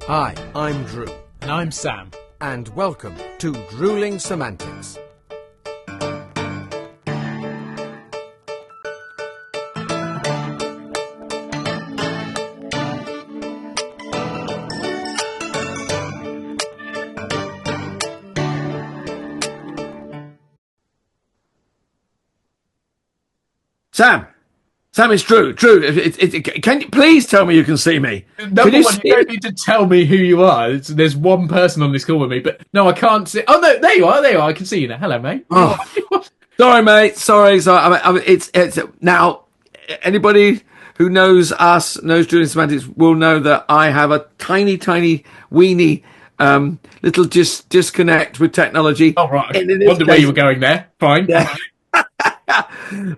Hi, I'm Drew. And I'm Sam. And welcome to Drewling Samantics. Sam, it's Drew. Can you please tell me you can see me? Number one, you don't need to tell me who you are. There's one person on this call with me, but no, I can't see. Oh no, there you are. I can see you now. Hello, mate. Oh, sorry, mate. Sorry. It's now. Anybody who knows us, knows Drewling Samantics, will know that I have a tiny, weeny, little disconnect with technology. Oh right. I wondered where you were going there. Fine. Yeah.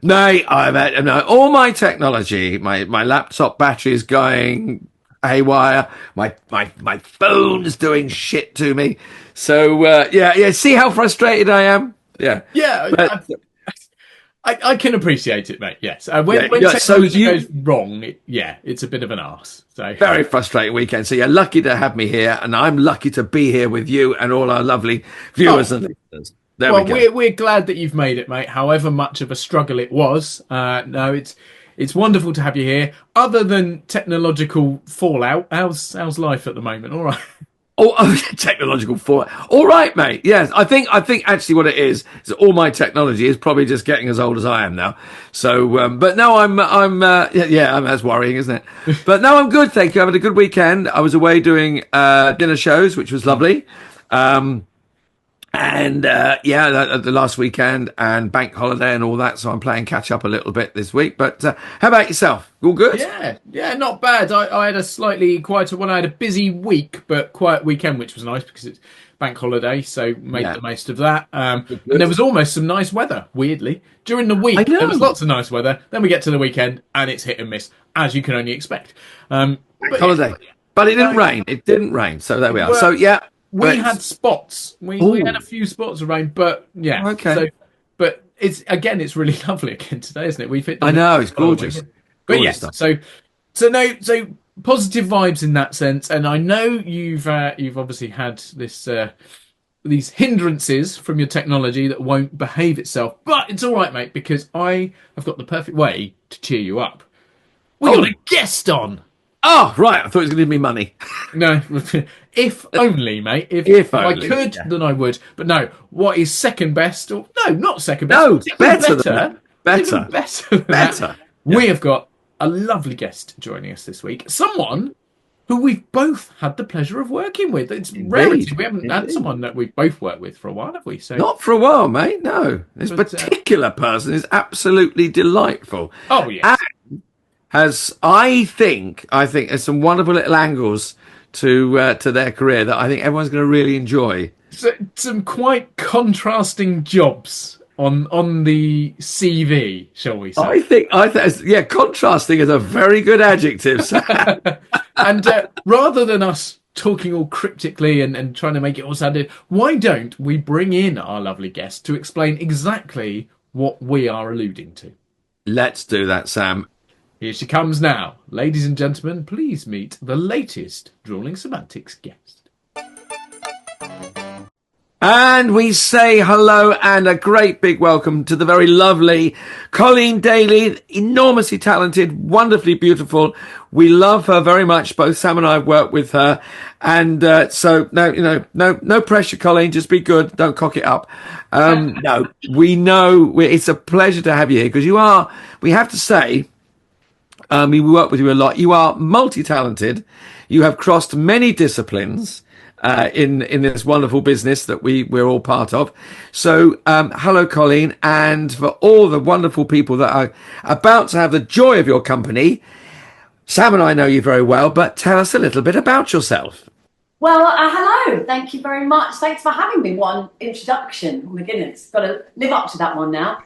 No, all my technology, my laptop battery is going haywire. My phone's doing shit to me. So yeah. See how frustrated I am. Yeah. But, I can appreciate it, mate. Yes. When technology goes wrong, it's a bit of an arse. So very frustrating weekend. So you're lucky to have me here, and I'm lucky to be here with you and all our lovely viewers and listeners. We're glad that you've made it, mate. However much of a struggle it was, no, it's wonderful to have you here. Other than technological fallout, how's life at the moment? All right. Oh, technological fallout. All right, mate. Yes, I think actually what it is all my technology is probably just getting as old as I am now. So, but no, I'm that's worrying, isn't it? But no, I'm good. Thank you. I had a good weekend. I was away doing dinner shows, which was lovely. The last weekend and bank holiday and all that, so I'm playing catch up a little bit this week. But how about yourself? All good? Yeah, not bad. I had a slightly quieter one. I had a busy week, but quiet weekend, which was nice because it's bank holiday, so made the most of that. And there was almost some nice weather, weirdly. During the week, there was lots of nice weather. Then we get to the weekend, and it's hit and miss, as you can only expect. Bank holiday. But it didn't rain. It didn't rain, so there we are. So, yeah. We had spots. We had a few spots of rain, but yeah. Okay. So, but it's really lovely again today, isn't it? We've hit. I know, it's gorgeous. But yes, so positive vibes in that sense. And I know you've obviously had these hindrances from your technology that won't behave itself, but it's all right, mate, because I have got the perfect way to cheer you up. We got a guest on. Oh, right. I thought it was going to give me money. No, if only, mate. If I could, then I would. But no, what is second best? No, not second best. No, better. That. We have got a lovely guest joining us this week. Someone who we've both had the pleasure of working with. It's rarity. We haven't had someone that we've both worked with for a while, have we? So not for a while, mate. No. This particular person is absolutely delightful. Oh, yes. I think there's some wonderful little angles to their career that I think everyone's going to really enjoy. So, some quite contrasting jobs on the CV, shall we say? I think contrasting is a very good adjective. And rather than us talking all cryptically and trying to make it all sound, why don't we bring in our lovely guest to explain exactly what we are alluding to? Let's do that, Sam. Here she comes now. Ladies and gentlemen, please meet the latest Drewling Samantics guest. And we say hello and a great big welcome to the very lovely Colleen Daley, enormously talented, wonderfully beautiful. We love her very much. Both Sam and I have worked with her. And so, no pressure, Colleen. Just be good. Don't cock it up. No, we know it's a pleasure to have you here because we have to say, we work with you a lot. You are multi-talented. You have crossed many disciplines in this wonderful business that we're all part of. So, hello, Colleen, and for all the wonderful people that are about to have the joy of your company. Sam and I know you very well, but tell us a little bit about yourself. Well, hello. Thank you very much. Thanks for having me. One introduction. Oh my goodness, got to live up to that one now.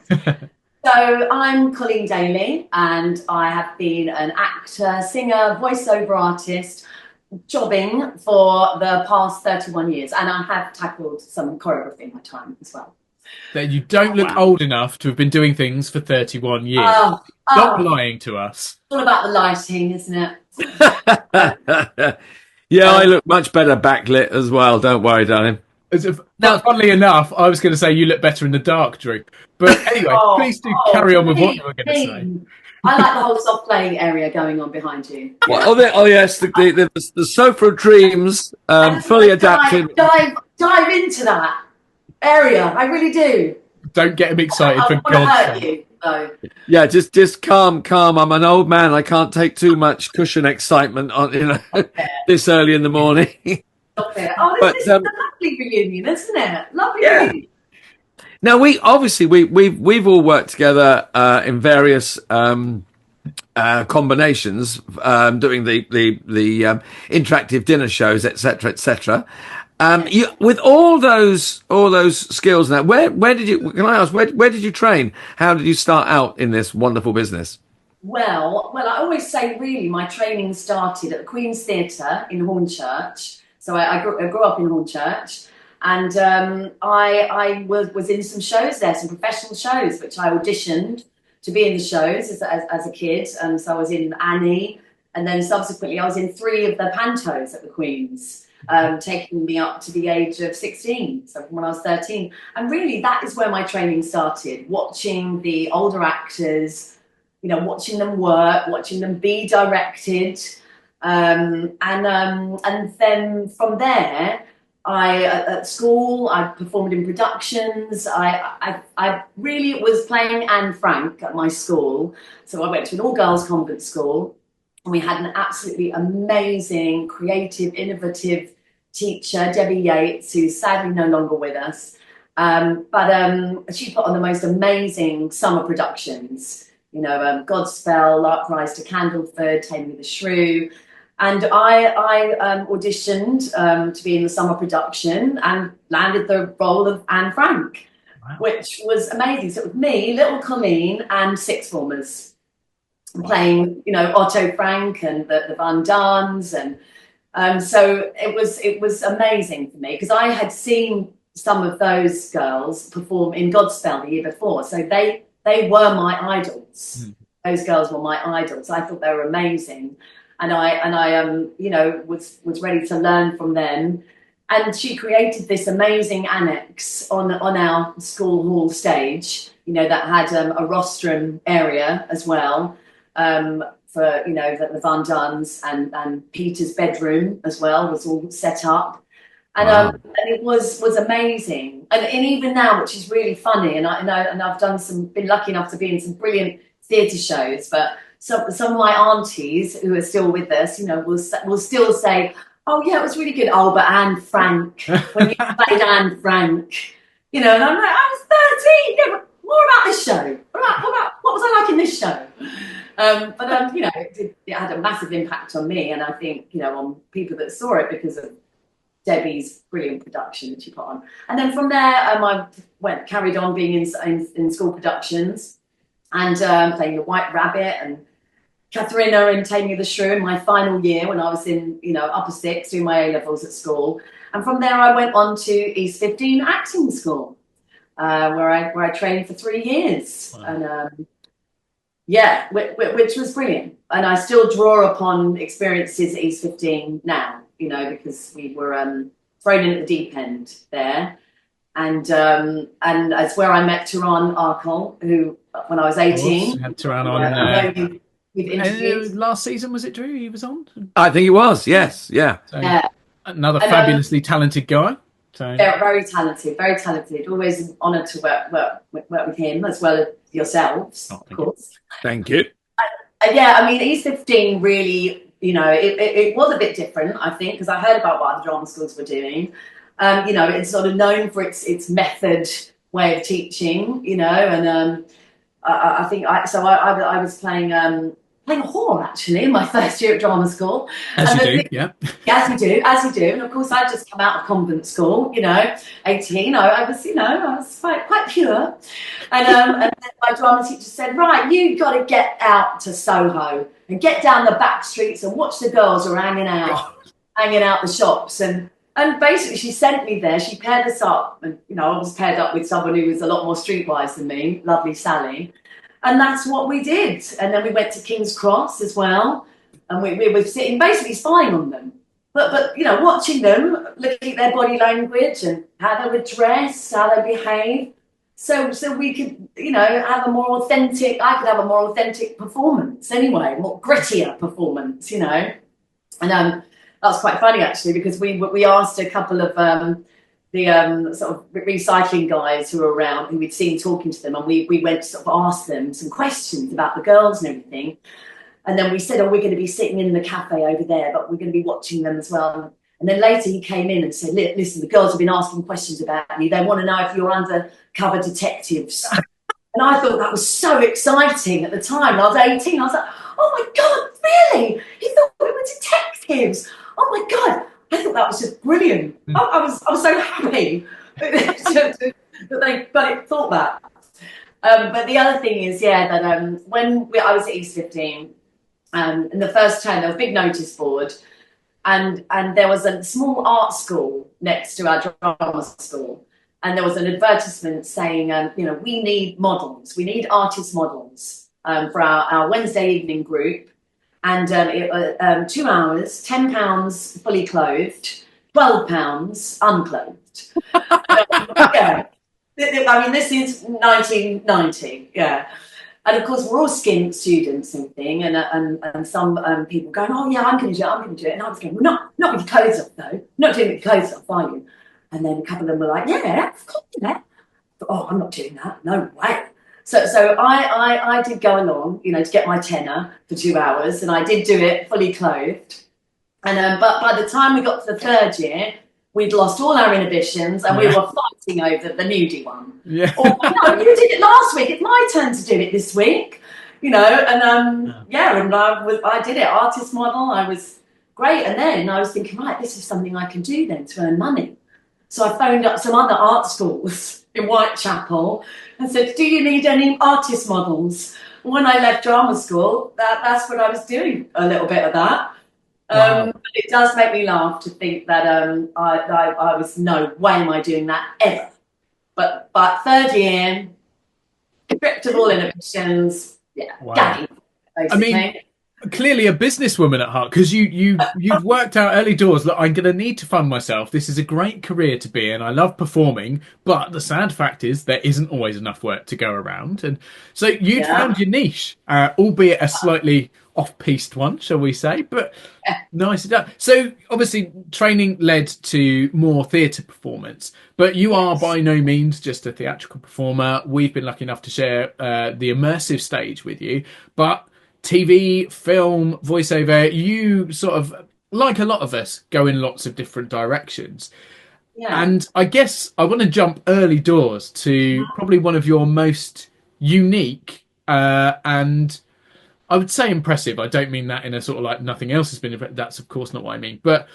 So I'm Colleen Daley, and I have been an actor, singer, voiceover artist, jobbing for the past 31 years, and I have tackled some choreography in my time as well. That you don't look old enough to have been doing things for 31 years. Stop lying to us. It's all about the lighting, isn't it? Yeah, I look much better backlit as well. Don't worry, darling. Now, funnily enough, I was going to say you look better in the dark, Drew. But anyway, please do carry on with what you were going to say. I like the whole soft play area going on behind you. Oh yes, the sofa of dreams, fully adapted. Dive into that area. I really do. Don't get him excited, for I God's sake. you, though. Yeah, just calm. I'm an old man. I can't take too much cushion excitement on, this early in the morning. Oh, this is a lovely reunion, isn't it? Lovely reunion. Now we've all worked together in various combinations, doing the interactive dinner shows, etc., etc. With all those skills now, where did you? Can I ask where did you train? How did you start out in this wonderful business? Well, I always say really my training started at the Queen's Theatre in Hornchurch. So I grew up in Hornchurch, and I was in some shows there, some professional shows, which I auditioned to be in the shows as a kid. And so I was in Annie, and then subsequently I was in 3 of the pantos at the Queen's, taking me up to the age of 16, so from when I was 13. And really that is where my training started, watching the older actors, watching them work, watching them be directed. And then from there, at school, I performed in productions. I really was playing Anne Frank at my school. So I went to an all-girls convent school, and we had an absolutely amazing, creative, innovative teacher, Debbie Yates, who's sadly no longer with us. But she put on the most amazing summer productions. Godspell, Lark Rise to Candleford, Taming the Shrew. And I auditioned to be in the summer production and landed the role of Anne Frank, which was amazing. So it was me, little Colleen, and sixth formers playing, Otto Frank and the Van Duns. And so it was amazing for me because I had seen some of those girls perform in Godspell the year before. So they were my idols. Those girls were my idols. I thought they were amazing. And I was ready to learn from them. And she created this amazing annex on our school hall stage, that had a rostrum area as well, for, the Van Duns, and Peter's bedroom as well was all set up. And and it was amazing. And even now, which is really funny, and I've been lucky enough to be in some brilliant theatre shows, but some of my aunties who are still with us, will still say, "Oh yeah, it was really good." "Oh, but Anne Frank, when you played Anne Frank, and I'm like, I was 13. Yeah, but more about this show. What was I like in this show? It had a massive impact on me, and I think on people that saw it because of Debbie's brilliant production that she put on. And then from there, I carried on being in school productions and playing the White Rabbit and Katharina in Taming the Shrew in my final year when I was in, upper six doing my A-levels at school. And from there, I went on to East 15 Acting School, where I trained for 3 years. Wow. And which was brilliant. And I still draw upon experiences at East 15 now, because we were thrown in at the deep end there. And that's where I met Taran Arkle, who, when I was 18... had Taran on... last season, was it, Drew, he was on? I think it was, yes, yeah. So, another fabulously talented guy. So. Yeah, very talented. Always an honour to work with him, as well as yourselves, of course. Thank you. East 15 really, it was a bit different, I think, because I heard about what other drama schools were doing. It's sort of known for its method way of teaching, and I think I was playing a whore actually in my first year at drama school. As you do. As you do. And of course I'd just come out of convent school, 18. I was quite pure. And then my drama teacher said, "Right, you've got to get out to Soho and get down the back streets and watch the girls who are hanging out the shops." And basically she sent me there. She paired us up. And, I was paired up with someone who was a lot more streetwise than me, lovely Sally. And that's what we did. And then we went to King's Cross as well. And we were sitting, basically spying on them. but you know, watching them, looking at their body language and how they would dress, how they behave, so we could, you know, have a more authentic. I could have a more authentic performance anyway, more grittier performance, you know. And that's quite funny actually, because we asked a couple of the sort of recycling guys who were around, who we'd seen talking to them, and we went to sort of ask them some questions about the girls and everything. And then we said, oh, we're going to be sitting in the cafe over there, but we're going to be watching them as well. And then later he came in and said, listen, the girls have been asking questions about you. They want to know if you're undercover detectives. And I thought that was so exciting at the time. I was 18. I was like, oh my God, really? He thought we were detectives. Oh my God. I thought that was just brilliant. I was so happy that they thought that. But the other thing is, that I was at East 15, in the first term, there was a big notice board, and there was a small art school next to our drama school, and there was an advertisement saying, we need models, we need artist models for our Wednesday evening group, and 2 hours, £10 fully clothed, £12 unclothed. Yeah. I mean, this is 1990, yeah. And of course, we're all skint students and thing, and some people going, oh yeah, I'm going to do it. And I was going, well, not with your clothes off though, not doing it with your clothes off, are you? And then a couple of them were like, yeah, of course, yeah. But, oh, I'm not doing that, no way. So I did go along, to get my tenner for 2 hours, and I did do it fully clothed. And but by the time we got to the third year, we'd lost all our inhibitions, and we were fighting over the nudie one. Yeah. Or, no, you did it last week. It's my turn to do it this week. And I did it. Artist model. I was great. And then I was thinking, right, this is something I can do then to earn money. So I phoned up some other art schools in Whitechapel and said, do you need any artist models? When I left drama school, that's what I was doing, a little bit of that. But it does make me laugh to think that I was, no way am I doing that ever. But third year, stripped of all inhibitions, gagging, basically. I mean, clearly a businesswoman at heart, because you've worked out early doors. Look, I'm going to need to fund myself. This is a great career to be in. I love performing, but the sad fact is there isn't always enough work to go around. And so you'd found your niche, albeit a slightly off-piste one, shall we say, but nicely done. So obviously training led to more theatre performance, but you are by no means just a theatrical performer. We've been lucky enough to share the immersive stage with you, but TV, film, voiceover, you sort of, like a lot of us, go in lots of different directions. Yeah. And I guess I want to jump early doors to probably one of your most unique and I would say impressive. I don't mean that in a sort of like nothing else has been. That's of course not what I mean. But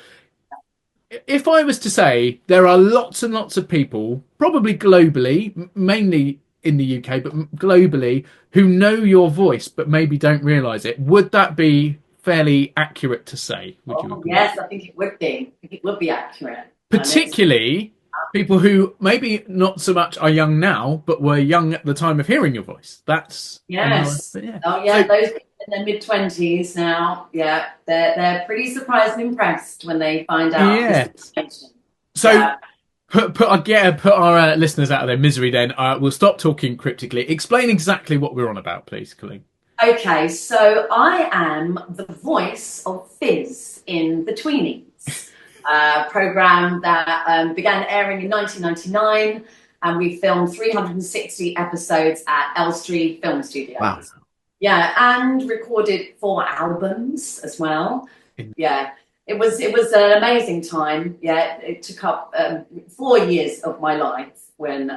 if I was to say there are lots and lots of people, probably globally, mainly in the UK, but globally, who know your voice but maybe don't realise it, would that be fairly accurate to say? Would you agree? Yes, I think it would be. I think it would be accurate. Particularly people who maybe not so much are young now, but were young at the time of hearing your voice. That's yes. Oh yeah, so, those in their mid-20s now. Yeah, they're pretty surprised and impressed when they find out. Yeah. So put our listeners out of their misery. Then we'll stop talking cryptically. Explain exactly what we're on about, please, Colleen. Okay, so I am the voice of Fizz in The Tweenies. Program that began airing in 1999, and we filmed 360 episodes at Elstree Film Studios. Wow. Yeah, and recorded 4 albums as well. Yeah, it was an amazing time. Yeah, it took up 4 years of my life. When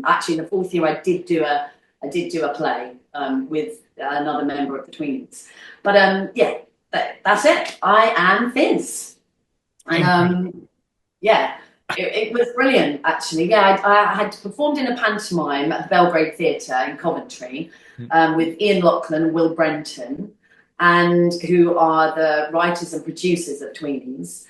actually in the 4th year I did do a play with another member of the Tweenies. But that's it. I am Fizz. And it was brilliant actually. Yeah, I had performed in a pantomime at the Belgrade Theatre in Coventry with Ian Lachlan and Will Brenton, and who are the writers and producers of Tweenies.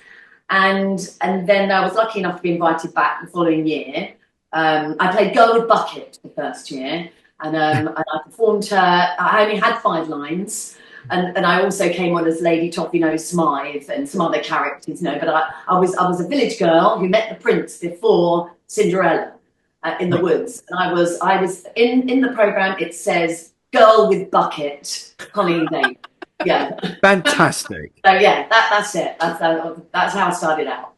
And then I was lucky enough to be invited back the following year. I played Girl with Bucket the first year, and I performed her. I only had 5 lines. and I also came on as Lady Toffee Nose Smythe and some other characters, but I was a village girl who met the prince before Cinderella in the woods, and I was in the programme. It says "Girl with Bucket," Colleen Daley. Yeah, Fantastic. So yeah, that's it. That's how I started out,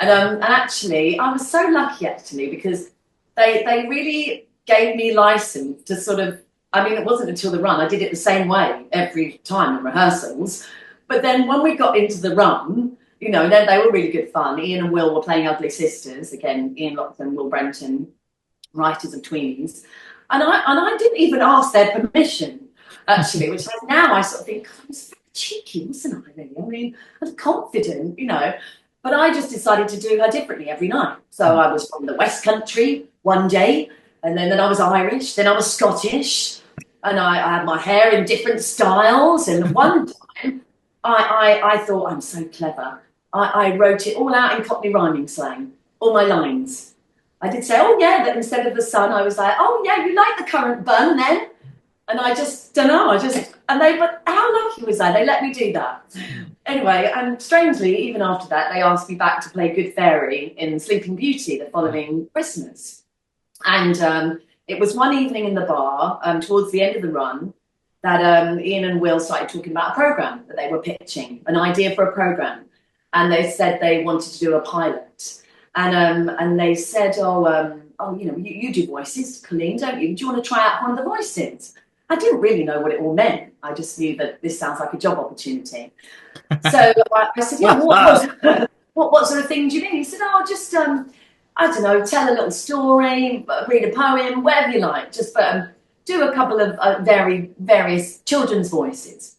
and actually I was so lucky because they really gave me license to sort of. I mean, it wasn't until the run. I did it the same way every time in rehearsals. But then when we got into the run, then they were really good fun. Ian and Will were playing ugly sisters. Again, Ian Lockton, Will Brenton, writers of Tweenies. And I didn't even ask their permission, actually, which now I sort of think, I was cheeky, wasn't I, really? I mean, I was confident, But I just decided to do her differently every night. So I was from the West Country one day, and then I was Irish, then I was Scottish, and I had my hair in different styles. And one time, I thought, I'm so clever. I wrote it all out in Cockney rhyming slang, all my lines. I did say, oh, yeah, that instead of the sun, I was like, oh, yeah, you like the currant bun then? And I just don't know. But how lucky was I? They let me do that. Anyway, and strangely, even after that, they asked me back to play Good Fairy in Sleeping Beauty the following Christmas. And it was one evening in the bar, towards the end of the run, that Ian and Will started talking about a programme that they were pitching, an idea for a programme. And they said they wanted to do a pilot. And they said, you do voices, Colleen, don't you? Do you want to try out one of the voices? I didn't really know what it all meant. I just knew that this sounds like a job opportunity. So I said, yeah, what sort of thing do you mean? He said, just, I don't know, tell a little story, read a poem, whatever you like. Just do a couple of various children's voices.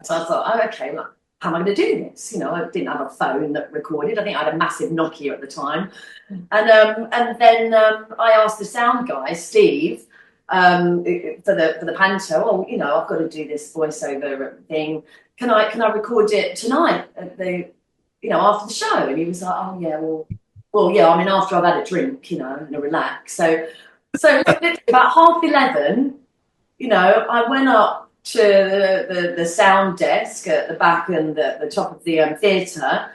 So I thought, okay, well, how am I going to do this? I didn't have a phone that recorded. I think I had a massive Nokia at the time. And then I asked the sound guy, Steve, for the panto, I've got to do this voiceover thing. Can I record it tonight at after the show? And he was like, oh yeah, well yeah, I mean after I've had a drink, and a relax. So about 11:30, I went up to the sound desk at the back and the top of the theatre,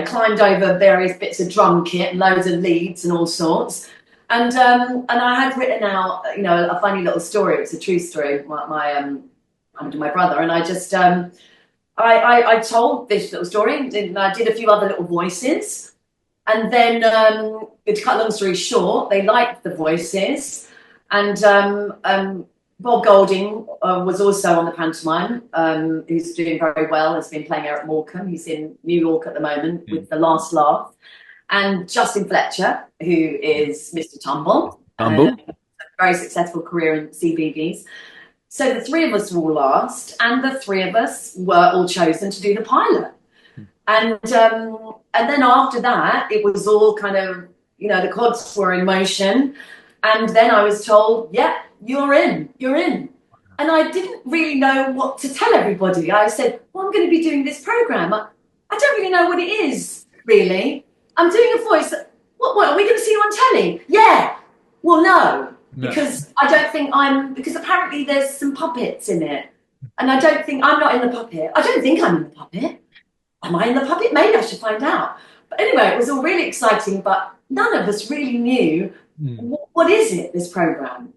climbed over various bits of drum kit, loads of leads and all sorts. And I had written out, a funny little story. It's a true story. My brother and I just, I told this little story and I did a few other little voices. And then, to cut a long story short, they liked the voices. And Bob Golding was also on the pantomime, who's doing very well, has been playing Eric Morecambe. He's in New York at the moment with The Last Laugh. And Justin Fletcher, who is Mr. Tumble. A very successful career in CBBS. So the three of us were all asked, and the three of us were all chosen to do the pilot. And then after that, it was all kind of, the cogs were in motion. And then I was told, yeah, you're in. And I didn't really know what to tell everybody. I said, well, I'm going to be doing this programme. I don't really know what it is, really. I'm doing a voice. What are we going to see you on telly? Yeah. Well, no. Because I don't think because apparently there's some puppets in it. And I don't think, I'm not in the puppet. I don't think I'm in the puppet. Am I in the puppet? Maybe I should find out. But anyway, it was all really exciting, but none of us really knew what is it, this programme?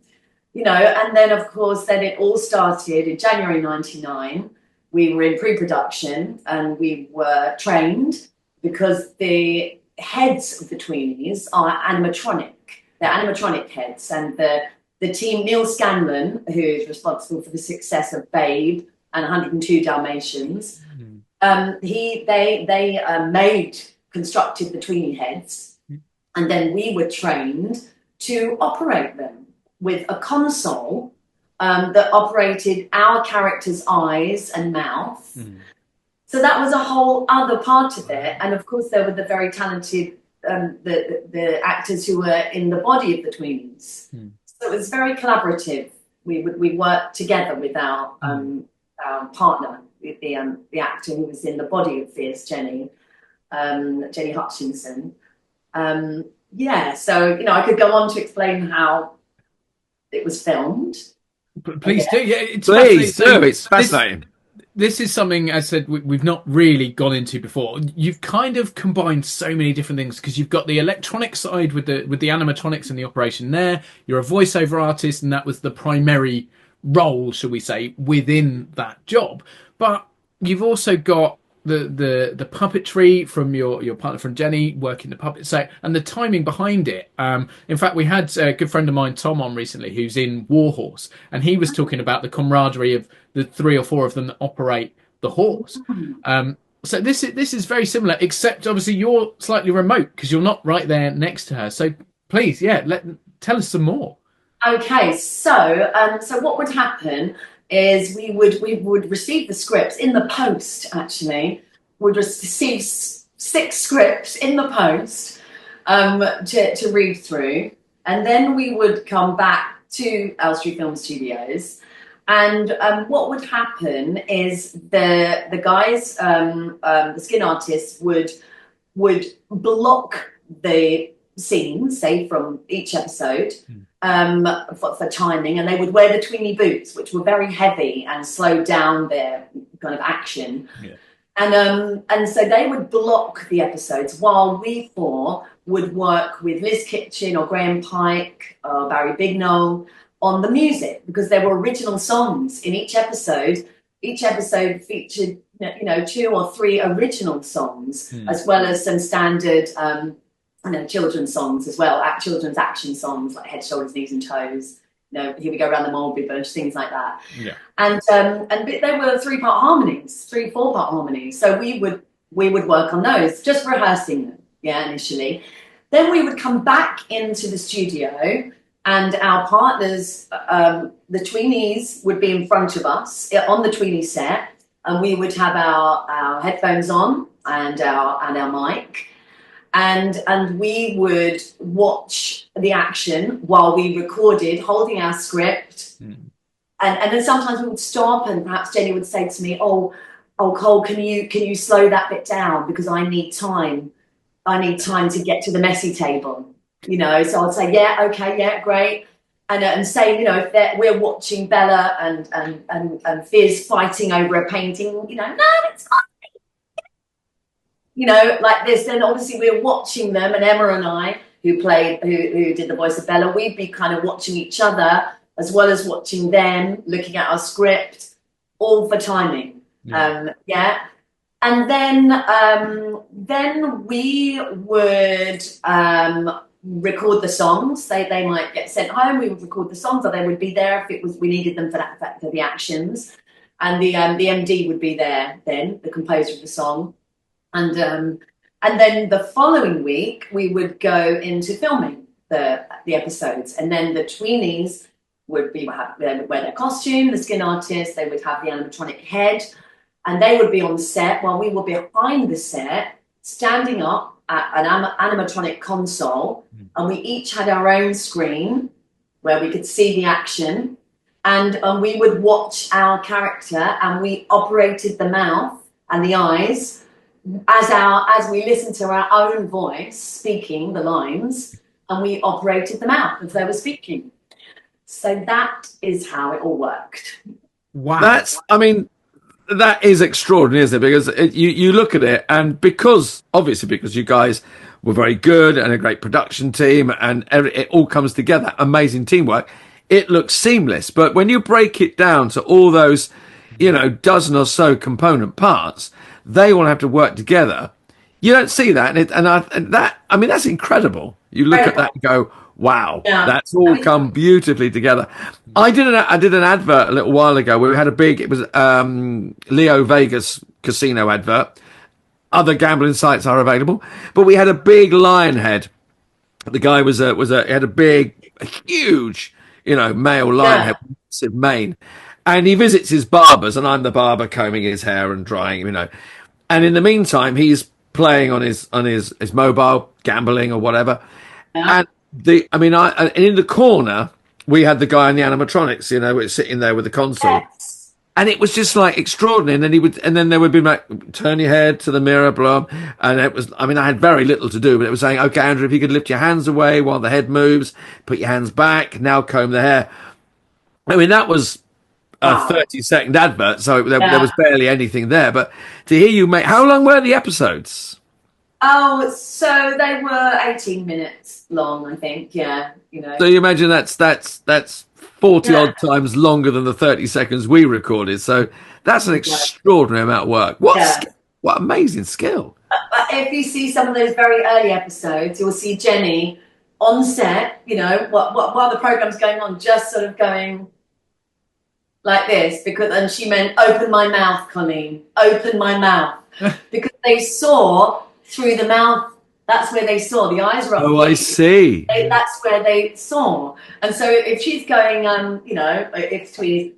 And then, of course, then it all started in January 99. We were in pre-production and we were trained because the heads of the Tweenies are animatronic. They're animatronic heads. And the team, Neil Scanlon, who is responsible for the success of Babe and 102 Dalmatians, they constructed the Tweenie heads. And then we were trained to operate them with a console that operated our character's eyes and mouth. So that was a whole other part of it. And of course, there were the very talented the actors who were in the body of the Tweenies. So it was very collaborative. We worked together with our partner, the actor who was in the body of Fierce Jenny, Jenny Hutchinson. So I could go on to explain how it was filmed. Please do. Yeah, Please do. It's fascinating. this is something, as I said, we've not really gone into before. You've kind of combined so many different things because you've got the electronic side with the animatronics and the operation there. You're a voiceover artist, and that was the primary role, shall we say, within that job. But you've also got the puppetry from your partner, from Jenny, working the puppet set, and the timing behind it. In fact, we had a good friend of mine, Tom, on recently, who's in Warhorse, and he was talking about the camaraderie of the 3 or 4 of them that operate the horse. So this is very similar, except obviously you're slightly remote because you're not right there next to her. So please, tell us some more. Okay, so what would happen is we would receive the scripts in the post. Actually, would receive 6 scripts in the post to read through, and then we would come back to Elstree Film Studios. And what would happen is the guys, the skin artists, would block the scenes, say from each episode, for timing, and they would wear the tweeny boots, which were very heavy and slowed down their kind of action. Yeah. And so they would block the episodes while we 4 would work with Liz Kitchen or Graham Pike or Barry Bignell on the music, because there were original songs in each episode. Each episode featured 2 or 3 original songs, as well as some standard children's songs as well, children's action songs like Head, Shoulders, Knees and Toes, Here We Go Round the Mulberry Bush, things like that. Yeah. And they were 3-part harmonies, 4-part harmonies. So we would work on those, just rehearsing them, initially. Then we would come back into the studio, and our partners, the tweenies, would be in front of us on the tweenie set, and we would have our headphones on and our mic. And we would watch the action while we recorded, holding our script. And then sometimes we would stop, and perhaps Jenny would say to me, oh, Cole, can you slow that bit down, because I need time to get to the messy table, So I'd say, yeah, okay, yeah, great. And say, if we're watching Bella and Fizz fighting over a painting, no, it's fine. Like this, then obviously we're watching them, and Emma and I, who did the voice of Bella, we'd be kind of watching each other as well as watching them, looking at our script, all for timing. Yeah. And then we would record the songs. They might get sent home. We would record the songs, or they would be there if we needed them for the actions. And the MD would be there then, the composer of the song. And then the following week we would go into filming the episodes, and then the tweenies would wear their costume, the skin artists, they would have the animatronic head, and they would be on the set while we were behind the set, standing up at an animatronic console, and we each had our own screen where we could see the action, and we would watch our character, and we operated the mouth and the eyes as we listened to our own voice speaking the lines, and we operated the mouth as they were speaking. So that is how it all worked. Wow. That is extraordinary, isn't it? Because you look at it, and because you guys were very good and a great production team, and it all comes together, amazing teamwork, it looks seamless. But when you break it down to all those, dozen or so component parts, they all have to work together. You don't see that, that's incredible. You look at that and go, wow, that's all come beautifully together. I did an advert a little while ago where we had it was Leo Vegas casino advert. Other gambling sites are available, but we had a big lion head. The guy he had a huge, male lion head, massive mane. And he visits his barbers, and I'm the barber combing his hair and drying him, And in the meantime, he's playing on his mobile, gambling or whatever. Yeah. And in the corner, we had the guy in the animatronics, sitting there with the console. Yes. And it was just like extraordinary. And then there would be like, turn your head to the mirror, blah. And it was, I had very little to do, but it was saying, okay, Andrew, if you could lift your hands away while the head moves, put your hands back, now comb the hair. That was a Wow. 30-second advert, so there Yeah. was barely anything there. But to hear you make, how long were the episodes? Oh, so they were 18 minutes long, I think. Yeah, So you imagine that's 40 Yeah. odd times longer than the 30 seconds we recorded. So that's an extraordinary amount of work. Yeah. What amazing skill. If you see some of those very early episodes, you'll see Jenny on set, while the program's going on, just sort of going like this, and she meant, open my mouth, Colleen, open my mouth. Because they saw through the mouth, that's where they saw. The eyes were up. Oh, I see. That's where they saw. And so if she's going, if Tweety's,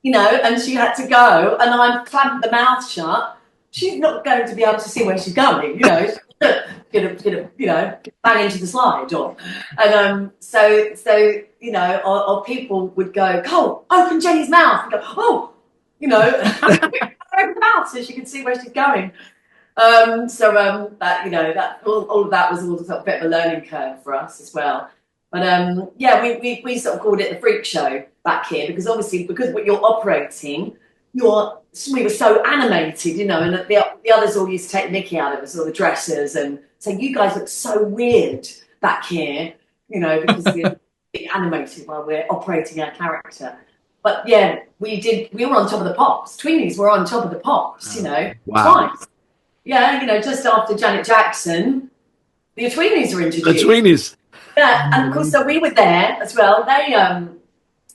and she had to go, and I'm clamped the mouth shut, she's not going to be able to see where she's going, she's gonna bang into the slide, and or people would go, oh, open Jenny's mouth, and go, oh, open the mouth so she can see where she's going. That all of that was all sort of a bit of a learning curve for us as well. But we sort of called it the freak show back here, because obviously, because you're operating, we were so animated, and the others all used to take Mickey out of us, all the dressers, and say, you guys look so weird back here, because we're being animated while we're operating our character. But yeah, we were on top of the pops. Tweenies were on top of the pops, Wow. twice. Yeah, just after Janet Jackson, the Tweenies were introduced. The Tweenies. Yeah, and of course, so we were there as well. They,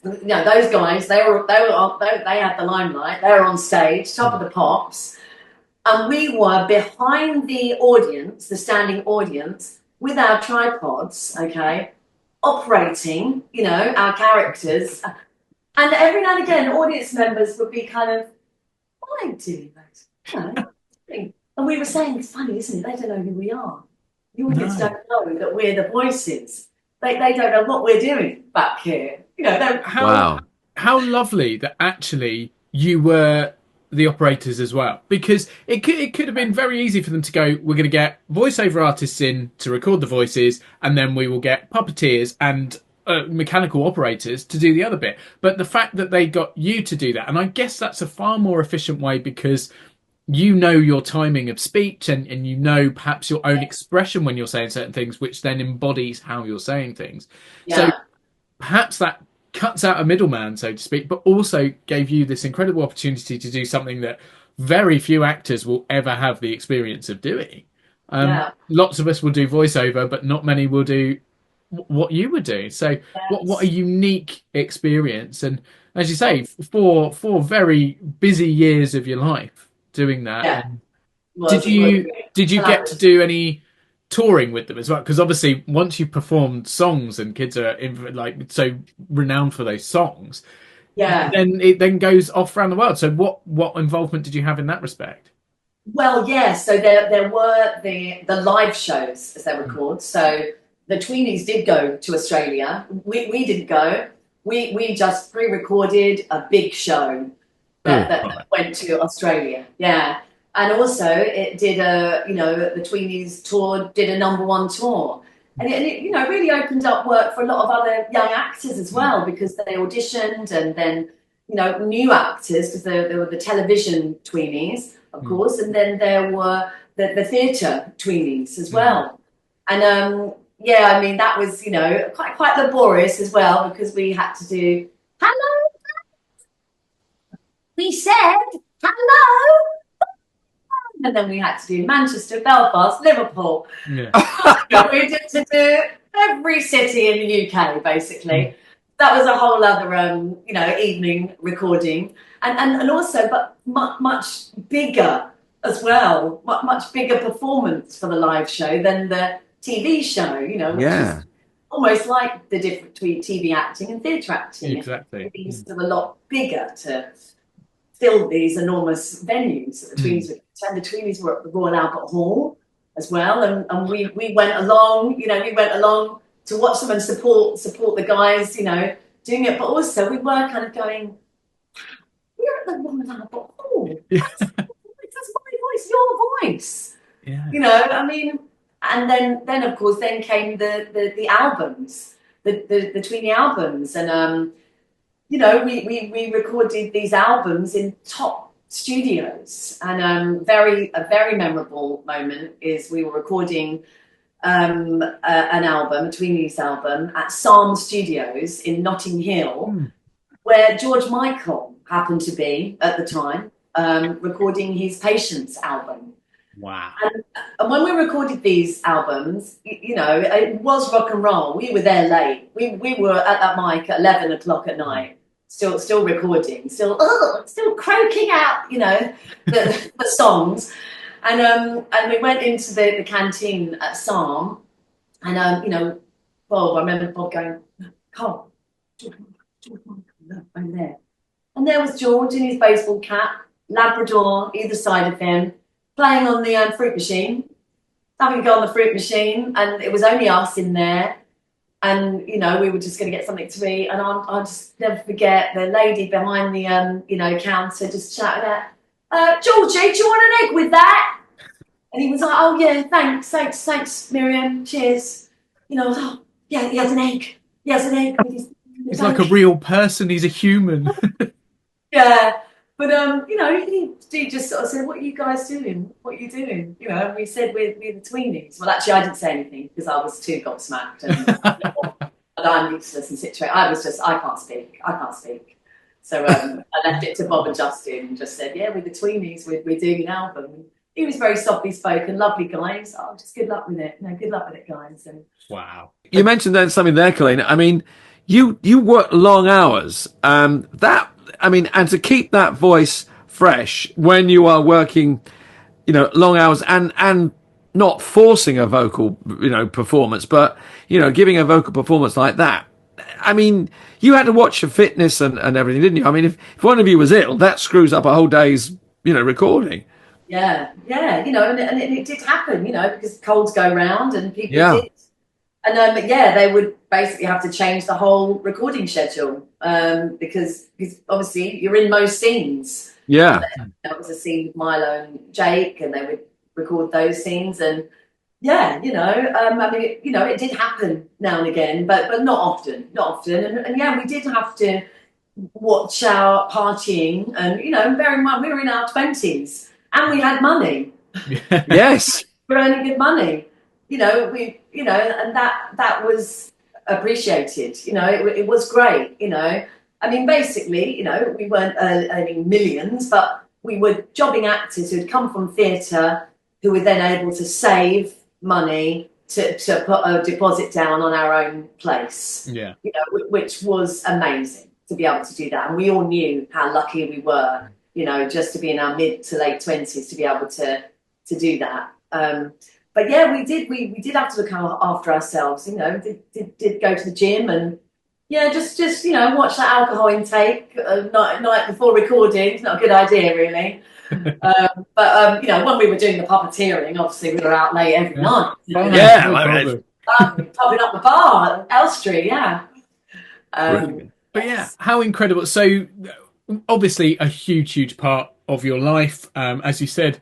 those guys, they had the limelight. They were on stage, top of the pops, and we were behind the audience, the standing audience, with our tripods, okay, operating, our characters, and every now and again, audience members would be kind of, "What are you doing, mate?" And we were saying, "It's funny, isn't it? They don't know who we are. The audience don't know that we're the voices. They don't know what we're doing back here." How lovely that actually you were the operators as well, because it could have been very easy for them to go, we're going to get voiceover artists in to record the voices, and then we will get puppeteers and mechanical operators to do the other bit. But the fact that they got you to do that, and I guess that's a far more efficient way, because your timing of speech, and perhaps your own expression when you're saying certain things, which then embodies how you're saying things. So perhaps that cuts out a middleman, so to speak, but also gave you this incredible opportunity to do something that very few actors will ever have the experience of doing. Lots of us will do voiceover, but not many will do what you would do. So what a unique experience. And as you say, for very busy years of your life doing that. Did you get to do any touring with them as well? Because obviously once you've performed songs and kids are so renowned for those songs, then it then goes off around the world. So what involvement did you have in that respect? Well, so there were the live shows, as they were called. So the Tweenies did go to Australia. We didn't go. We just pre-recorded a big show that went to Australia. Yeah. And also it did the Tweenies tour did a #1 tour. And it really opened up work for a lot of other young actors as well, because they auditioned, and then, new actors, because there were the television Tweenies, of course, and then there were the theatre Tweenies as well. And that was, quite laborious as well, because we had to do, hello, we said, hello. And then we had to do Manchester, Belfast, Liverpool. Yeah. We did to do every city in the UK, basically. That was a whole other, evening recording. And also, but much bigger as well. Much bigger performance for the live show than the TV show, which is almost like the difference between TV acting and theatre acting. Exactly. These are a lot bigger to fill these enormous venues that the Tweenies were. And the Tweenies were at the Royal Albert Hall as well, and we went along, to watch them and support the guys, doing it. But also we were kind of going, we're at the Royal Albert Hall. That's my voice, your voice. Yeah. And then of course then came the albums. the Tweeny albums, and you know, we recorded these albums in top studios, and a very memorable moment is we were recording an album, a Tweeny's album, at Psalm Studios in Notting Hill, where George Michael happened to be at the time, recording his Patience album. Wow. And when we recorded these albums, you know, it was rock and roll. We were there late. We were at that mic at 11 o'clock at night, still recording, still croaking out, you know, the songs. And we went into the canteen at Psalm, and you know, Bob, I remember Bob going, "Carl, George, look, I'm there." And there was George in his baseball cap, Labrador either side of him, playing on the fruit machine, having a go on the fruit machine, and it was only us in there. And, you know, we were just going to get something to eat, and I'll just never forget the lady behind the, you know, counter just shouting out, "Georgie, do you want an egg with that?" And he was like, "Oh, yeah, thanks, Miriam, cheers." You know, "Oh, yeah, he has an egg. He has an egg." He's like a real person. He's a human. Yeah. But, you know, he just sort of said, "What are you guys doing? What are you doing?" You know, and we said, we're the Tweenies. Well, actually, I didn't say anything because I was too gobsmacked. And I'm useless in situation. I can't speak. So I left it to Bob and Justin and just said, "Yeah, we're the Tweenies. We're doing an album." And he was very softly spoken, lovely guy. He was, "Oh, just good luck with it. No, good luck with it, guys." And Wow. You mentioned then something there, Colleen. I mean, you work long hours. And to keep that voice fresh when you are working, you know, long hours and not forcing a vocal, you know, performance, but, you know, giving a vocal performance like that. I mean, you had to watch your fitness and everything, didn't you? I mean, if one of you was ill, that screws up a whole day's, you know, recording. Yeah, you know, and it did happen, you know, because colds go round and people did. And they would basically have to change the whole recording schedule because obviously you're in most scenes. Yeah. That was a scene with Milo and Jake, and they would record those scenes. And yeah, you know, I mean, you know, it did happen now and again, but not often. And yeah, we did have to watch our partying, and you know, bear in mind we were in our 20s and we had money. Yes. We're earning good money. You know, and that was appreciated. You know, it was great. You know, I mean, basically, you know, we weren't earning millions, but we were jobbing actors who had come from theatre, who were then able to save money to put a deposit down on our own place. Yeah, you know, which was amazing to be able to do that, and we all knew how lucky we were. You know, just to be in our mid to late 20s to be able to do that. But yeah, we did have to look after ourselves, you know, did go to the gym and yeah, just you know, watch that alcohol intake night before recording. It's not a good idea really. But you know, when we were doing the puppeteering, obviously we were out late every night. Popping up the bar at Elstree, yeah. But yeah, how incredible. So obviously a huge part of your life, as you said,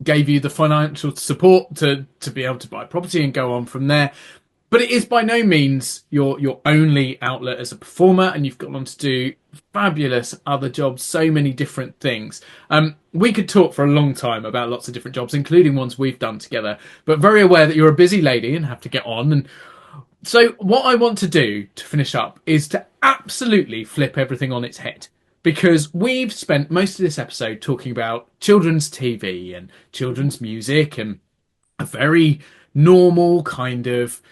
gave you the financial support to be able to buy property and go on from there. But it is by no means your only outlet as a performer, and you've gone on to do fabulous other jobs, so many different things. We could talk for a long time about lots of different jobs, including ones we've done together, but very aware that you're a busy lady and have to get on. And so what I want to do to finish up is to absolutely flip everything on its head. Because we've spent most of this episode talking about children's TV and children's music and a very normal kind of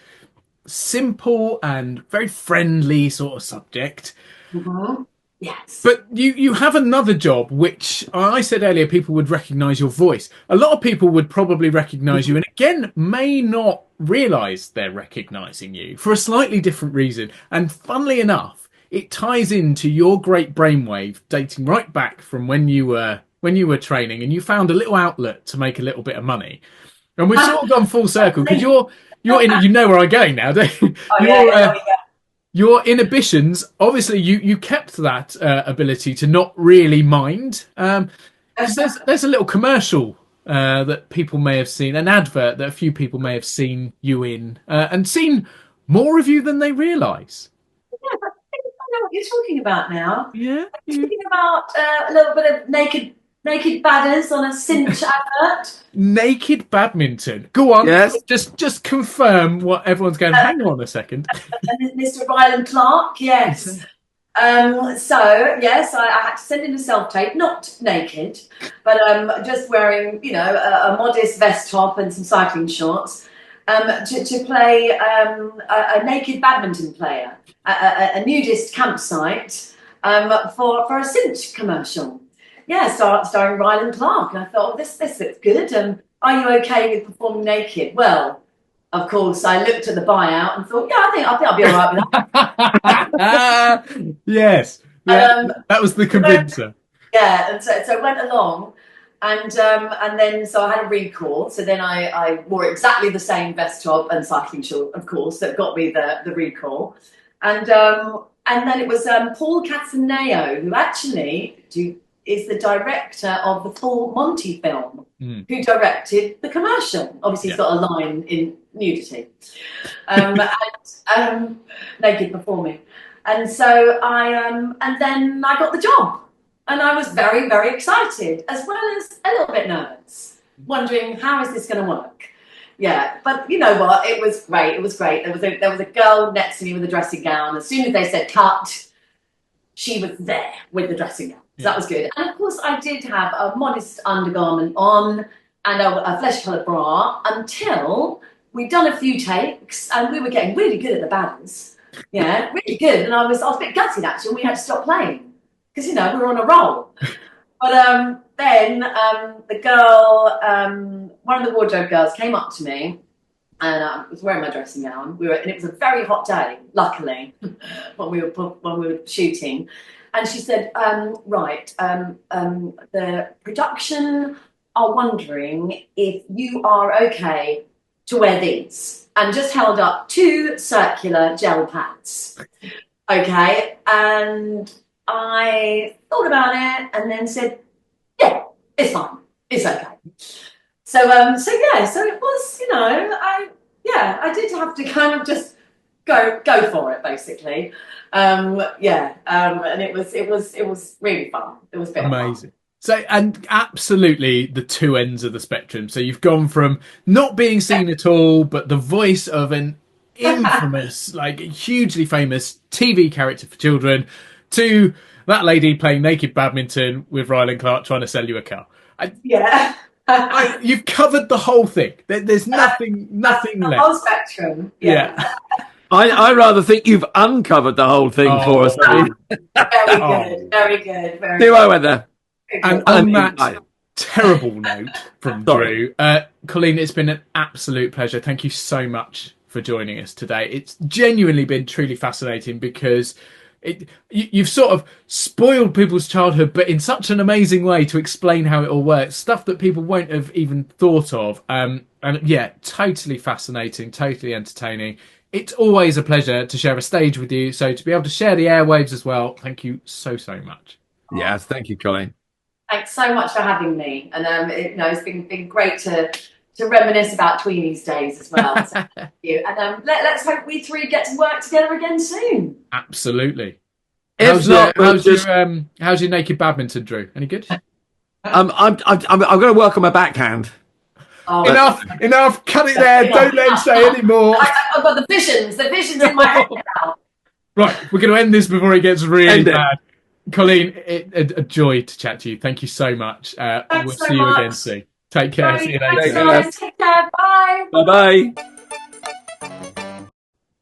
simple and very friendly sort of subject. Mm-hmm. Yes. But you have another job, which I said earlier, people would recognise your voice. A lot of people would probably recognise you, and again, may not realise they're recognising you for a slightly different reason. And funnily enough, it ties into your great brainwave dating right back from when you were training and you found a little outlet to make a little bit of money. And we've sort of gone full circle because you're in, you know where I'm going now, don't you? Oh, Your inhibitions, obviously you kept that ability to not really mind. There's a little commercial that people may have seen, an advert that a few people may have seen you in and seen More of you than they realise. Yeah, but I think I know what you're talking about now. Yeah. I'm talking about a little bit of naked badders on a cinch advert. Naked badminton. Go on. Yes. Just confirm what everyone's going. Hang on a second. And Mr. Ryland Clark, yes. So yes, I had to send in a self-tape, not naked, but just wearing, a modest vest top and some cycling shorts, to play a naked badminton player, a nudist campsite, for a cinch commercial. Yeah, starring Ryland Clark, and I thought, this looks good. Are you okay with performing naked? Well, of course, I looked at the buyout and thought, yeah, I think I'll be all right with that. Yes, that was the convincer. Yeah, and so it went along, and then so I had a recall. So then I wore exactly the same vest top and cycling short, of course, that got me the recall, and then it was Paul Cataneo, who actually is the director of the full Monty film, who directed the commercial. Obviously, he's got a line in nudity, and naked performing. And so and then I got the job, and I was very, very excited, as well as a little bit nervous, wondering how is this going to work. Yeah, but you know what? It was great. It was great. There was a girl next to me with a dressing gown. As soon as they said cut, she was there with the dressing gown. So that was good. And of course, I did have a modest undergarment on and a flesh-coloured bra until we'd done a few takes and we were getting really good at the badders. Yeah, really good. And I was a bit gutted actually when we had to stop playing because, we were on a roll. But then the girl, one of the wardrobe girls came up to me and I was wearing my dressing gown. And it was a very hot day, luckily, when we were shooting. And she said, the production are wondering if you are okay to wear these. And just held up 2 circular gel pads. Okay. And I thought about it and then said, yeah, it's fine. It's okay. So it was, I did have to kind of just go for it, basically. And it was really fun. It was a bit amazing. Fun. So, and absolutely the two ends of the spectrum. So you've gone from not being seen at all, but the voice of an infamous, hugely famous TV character for children, to that lady playing naked badminton with Ryland Clark trying to sell you a car. You've covered the whole thing. There's nothing left. The whole spectrum. Yeah. I rather think you've uncovered the whole thing for us. Very good. Do I weather? And on that terrible note from Drew, Colleen, it's been an absolute pleasure. Thank you so much for joining us today. It's genuinely been truly fascinating because you've sort of spoiled people's childhood, but in such an amazing way to explain how it all works. Stuff that people won't have even thought of. And yeah, totally fascinating, totally entertaining. It's always a pleasure to share a stage with you. So to be able to share the airwaves as well, thank you so much. Yes, thank you, Colleen. Thanks so much for having me. And it's been great to reminisce about Tweeny's days as well. So thank you. And let's hope we 3 get to work together again soon. Absolutely. How's your naked badminton, Drew? Any good? I'm going to work on my backhand. Oh, Enough. Cut it there. Don't let him say any more. I've got the visions in my head now. Right, we're going to end this before it gets really bad. Colleen, a joy to chat to you. Thank you so much. We'll see you again soon. Take care. See you later. Take care. Bye. Bye-bye.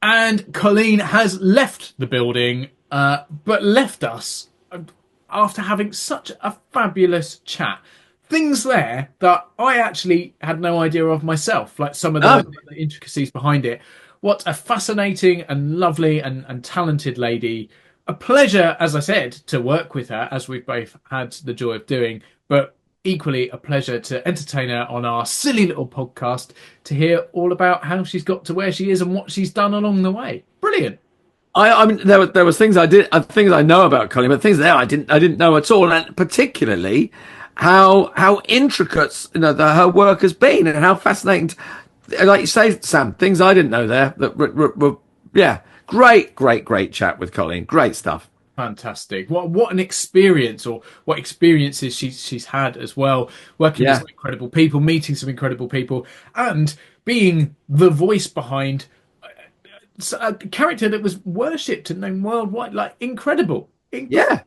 And Colleen has left the building, but left us after having such a fabulous chat. Things there that I actually had no idea of myself, like some of the intricacies behind it. What a fascinating and lovely and talented lady. A pleasure, as I said, to work with her, as we've both had the joy of doing, but equally a pleasure to entertain her on our silly little podcast to hear all about how she's got to where she is and what she's done along the way. Brilliant. I mean, there was things things I know about Colleen, but things there I didn't know at all, and particularly how intricate her work has been and how fascinating. Like you say, Sam, things I didn't know there that were yeah, great chat with Colleen. Great stuff. Fantastic. What an experience, or what experiences she's had as well, working with some incredible people, meeting some incredible people, and being the voice behind a character that was worshipped and known worldwide. Like, incredible. Yeah.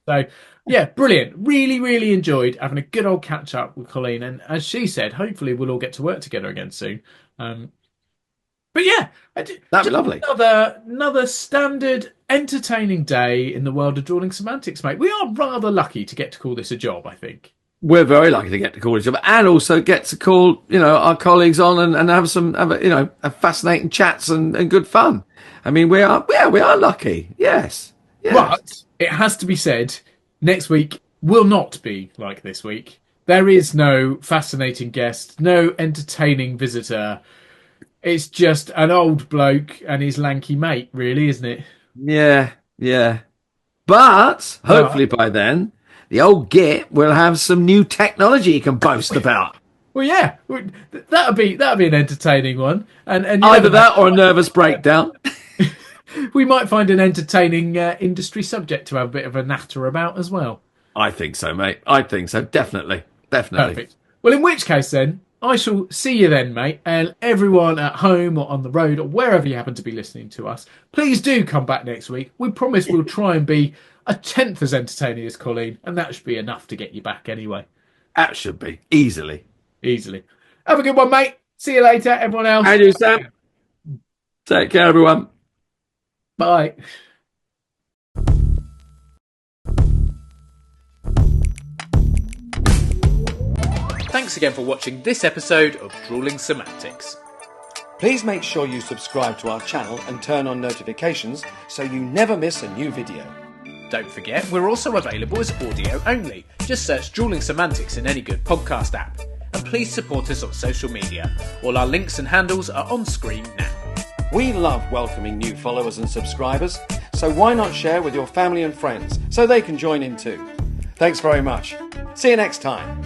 So, yeah, brilliant. Really enjoyed having a good old catch up with Colleen. And as she said, hopefully we'll all get to work together again soon. But yeah, that'd be lovely. Another standard, entertaining day in the world of Drewling Samantics, mate. We are rather lucky to get to call this a job, I think. We're very lucky to get to call this a job, and also get to call, our colleagues on and have fascinating chats and good fun. I mean, we are lucky. Yes. But it has to be said, next week will not be like this week. There is no fascinating guest, no entertaining visitor. It's just an old bloke and his lanky mate, really, isn't it? Yeah. But hopefully by then, the old git will have some new technology he can boast about. Well, yeah, that'll be an entertaining one, and either that or a nervous breakdown. We might find an entertaining industry subject to have a bit of a natter about as well. I think so, mate. I think so, definitely. Perfect. Well, in which case then, I shall see you then, mate, and everyone at home or on the road or wherever you happen to be listening to us, please do come back next week. We promise we'll try and be a tenth as entertaining as Colleen, and that should be enough to get you back anyway. That should be. Easily. Have a good one, mate. See you later, everyone else. And you, Sam. Take care, everyone. Bye. Thanks again for watching this episode of Drewling Samantics. Please make sure you subscribe to our channel and turn on notifications so you never miss a new video. Don't forget, we're also available as audio only. Just search Drewling Samantics in any good podcast app. And please support us on social media. All our links and handles are on screen now. We love welcoming new followers and subscribers, so why not share with your family and friends so they can join in too? Thanks very much. See you next time.